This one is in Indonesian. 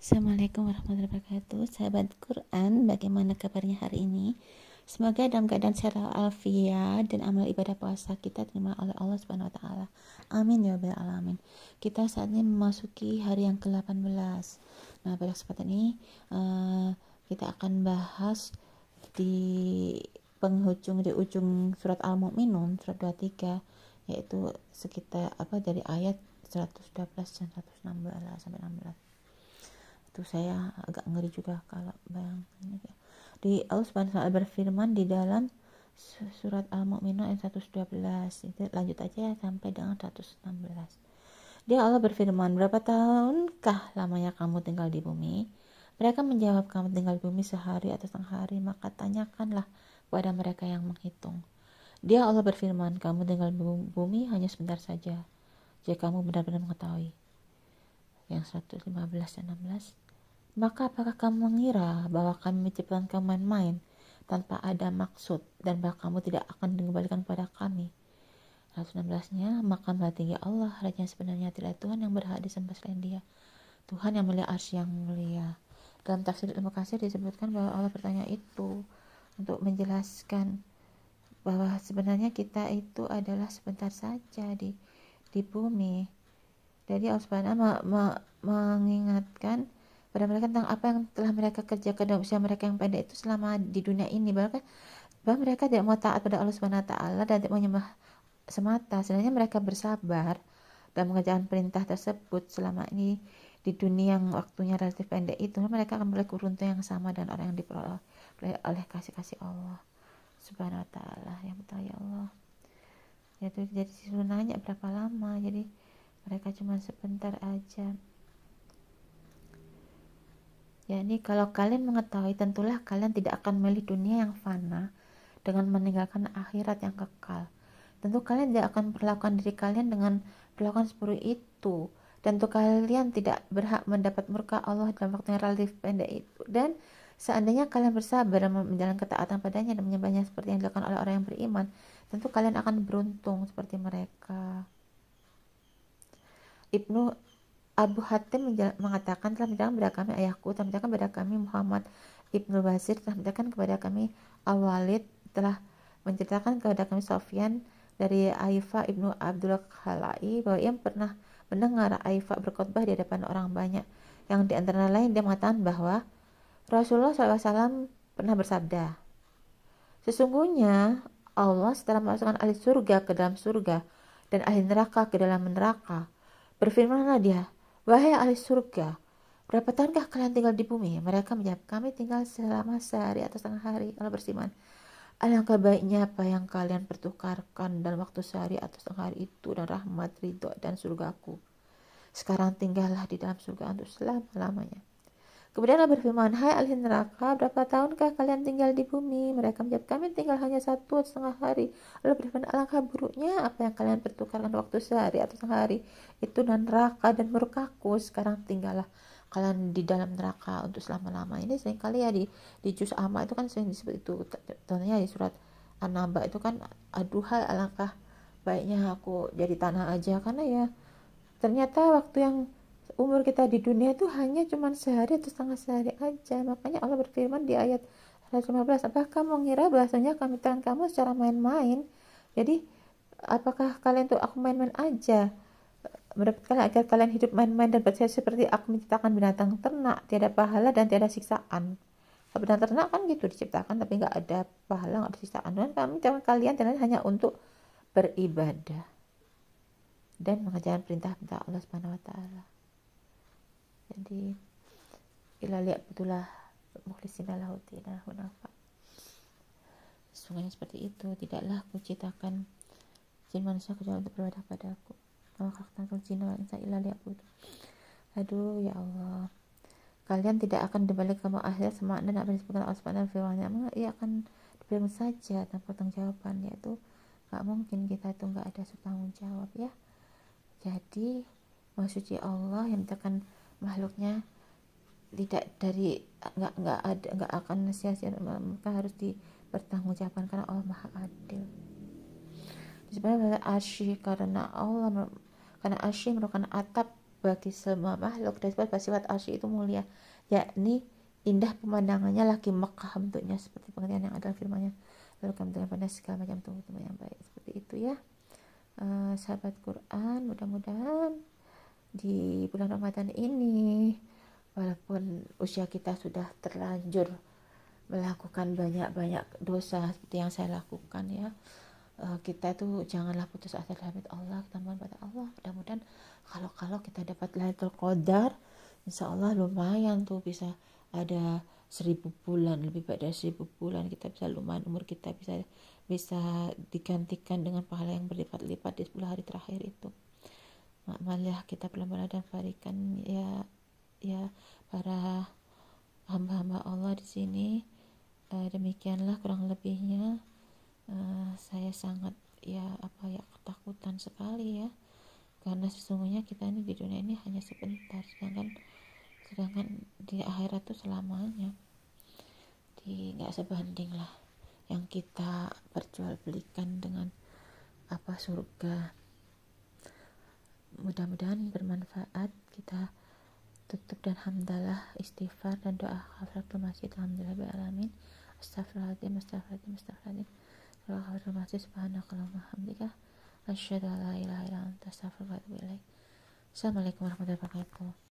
Assalamualaikum warahmatullahi wabarakatuh. Sahabat Quran, bagaimana kabarnya hari ini? Semoga dalam keadaan sehat walafiat dan amal ibadah puasa kita terima oleh Allah Subhanahu wa taala. Amin ya rabbal alamin. Kita saat ini memasuki hari yang ke-18. Nah, pada kesempatan ini kita akan bahas di di ujung surat Al-Mu'minun surat 23, yaitu sekitar dari ayat 112 dan 116 sampai 16. Itu saya agak ngeri juga kalau bayangin ya. Di Allah Subhanahu wa taala berfirman di dalam surat Al-Mu'minun ayat 112. Itu lanjut aja ya sampai dengan 116. Dia Allah berfirman, "Berapa tahunkah lamanya kamu tinggal di bumi?" Mereka menjawab, "Kamu tinggal di bumi sehari atau setengah hari." Maka tanyakanlah kepada mereka yang menghitung. Dia Allah berfirman, "Kamu tinggal di bumi hanya sebentar saja. Jika kamu benar-benar mengetahui." Yang 115 dan 16. Maka apakah kamu mengira bahwa kami menciptakan kamu main-main tanpa ada maksud dan bahwa kamu tidak akan dikembalikan kepada kami? 116-nya, maka maha tinggi Allah, Raja sebenarnya tidak Tuhan yang berhak disembah selain Dia, Tuhan yang mulia, arsy yang mulia. Dalam tafsir Ibnu Katsir disebutkan bahwa Allah bertanya itu untuk menjelaskan bahwa sebenarnya kita itu adalah sebentar saja di bumi. Jadi Allah Subhanahu mengingatkan pada mereka tentang apa yang telah mereka kerjakan dalam usia mereka yang pendek itu selama di dunia ini, bahwa mereka tidak mau taat pada Allah Subhanahu wa taala dan tidak mau menyembah semata. Sebenarnya mereka bersabar dan mengerjakan perintah tersebut selama ini di dunia yang waktunya relatif pendek itu, mereka akan memperoleh keberuntungan yang sama dengan orang yang diperoleh oleh kasih Allah Subhanahu wa taala. Yang betul ya Allah. Jadi disuruh nanya berapa lama, jadi mereka cuma sebentar aja. Jadi kalau kalian mengetahui, tentulah kalian tidak akan memilih dunia yang fana dengan meninggalkan akhirat yang kekal. Tentu kalian tidak akan perlakukan diri kalian dengan perlakuan seperti itu. Tentu kalian tidak berhak mendapat murka Allah dalam waktu yang relatif pendek itu. Dan seandainya kalian bersabar dan menjalankan ketaatan padanya dan menyembahnya seperti yang dilakukan oleh orang yang beriman, tentu kalian akan beruntung seperti mereka. Ibnu Abu Hatim mengatakan, telah menceritakan kepada kami ayahku, telah menceritakan kepada kami Muhammad Ibnu Basir, telah menceritakan kepada kami Al-Walid, telah menceritakan kepada kami Sofyan dari Aifa Ibnu Abdul Khalai bahwa ia pernah mendengar Aifa berkhutbah di hadapan orang banyak, yang di antara lain dia mengatakan bahwa Rasulullah SAW pernah bersabda, "Sesungguhnya Allah setelah memasukkan ahli surga ke dalam surga dan ahli neraka ke dalam neraka, berfirmanlah Dia, 'Wahai ahli surga, berapa tahunkah kalian tinggal di bumi?' Mereka menjawab, 'Kami tinggal selama sehari atau setengah hari.' Allah berfirman, 'Alangkah baiknya apa yang kalian pertukarkan dalam waktu sehari atau setengah hari itu dan rahmat, ridho, dan surgaku. Sekarang tinggallah di dalam surga untuk selama-lamanya.' Kemudian Allah berfirman, 'Hai ahli neraka, berapa tahunkah kalian tinggal di bumi?' Mereka menjawab, 'Kami tinggal hanya 1,5 hari.' Allah berfirman, 'Alangkah buruknya apa yang kalian pertukarkan waktu sehari atau setengah hari itu dan neraka dan murkaku. Sekarang tinggallah kalian di dalam neraka untuk selama-lama.' Ini seringkali ya di juz amma itu kan sering disebut itu. Contohnya di surat An-Naba itu kan, aduhai alangkah baiknya aku jadi tanah aja, karena ya ternyata waktu yang umur kita di dunia itu hanya cuma sehari atau setengah sehari aja. Makanya Allah berfirman di ayat 115, "Apakah kamu mengira bahasanya kami ciptakan kamu secara main-main? Jadi apakah kalian tuh aku main-main aja? Mendapatkan agar kalian hidup main-main dan berjaya seperti aku menciptakan binatang ternak, tiada pahala dan tiada siksaan." Kalau binatang ternak kan gitu diciptakan tapi nggak ada pahala, nggak ada siksaan. Dan kami ciptakan kalian hanya untuk beribadah dan mengerjakan perintah-perintah Allah Subhanahu wa taala. Jadi ila liya'budulah mukhlisina lahu dina hunafa. Sesungguhnya seperti itu, tidaklah aku ciptakan jin manusia kecuali untuk beribadah padaku. Wa khalaqtul jinna wal insa illa liya'budu. Aduh ya Allah, kalian tidak akan dibalik kamu akhirat semakna apa yang disebutkan Allah Subhanahu wa taala. Ia akan dibilang saja tanpa tanggung jawaban, yaitu nggak mungkin kita itu nggak ada tanggung jawab ya. Jadi Maha Suci Allah yang menciptakan makhluknya tidak dari nggak akan sia-sia, maka harus dipertanggungjawabkan karena Allah Maha Adil. Disebutkan arsy karena arsy merupakan atap bagi semua makhluk, dan sifat arsy itu mulia, yakni indah pemandangannya, lagi Mekah bentuknya seperti pengertian yang ada firman-Nya, lalu kemudian pada segala macam tumbuh-tumbuhan yang baik. Seperti itu ya, sahabat Quran. Mudah-mudahan di bulan Ramadan ini, walaupun usia kita sudah terlanjur melakukan banyak-banyak dosa seperti yang saya lakukan ya, kita tuh janganlah putus asa dalam Allah, kita mohon pada Allah. Mudah-mudahan kalau kita dapat Lailatul Qadar, insya Allah lumayan tuh, bisa ada 1000 bulan, lebih baik dari 1000 bulan, kita bisa lumayan, umur kita bisa digantikan dengan pahala yang berlipat-lipat di 10 hari terakhir itu. Malah kita benar-benar dan berikan ya para hamba-hamba Allah di sini. Demikianlah kurang lebihnya. Saya sangat ketakutan sekali ya, karena sesungguhnya kita ini di dunia ini hanya sebentar, sedangkan di akhirat itu selamanya. Nggak sebanding lah yang kita perjualbelikan dengan surga. Mudah-mudahan bermanfaat. Kita tutup dan hamdalah, istighfar dan doa kafaratul masjid. Alhamdulillahirabbil alamin. Astagfirullahaladzim. Kafaratul masjid. Subhanakallahumma hamdika asyhadu an la ilaha illa anta astaghfiruka wa atubu ilaik. Assalamualaikum warahmatullahi wabarakatuh.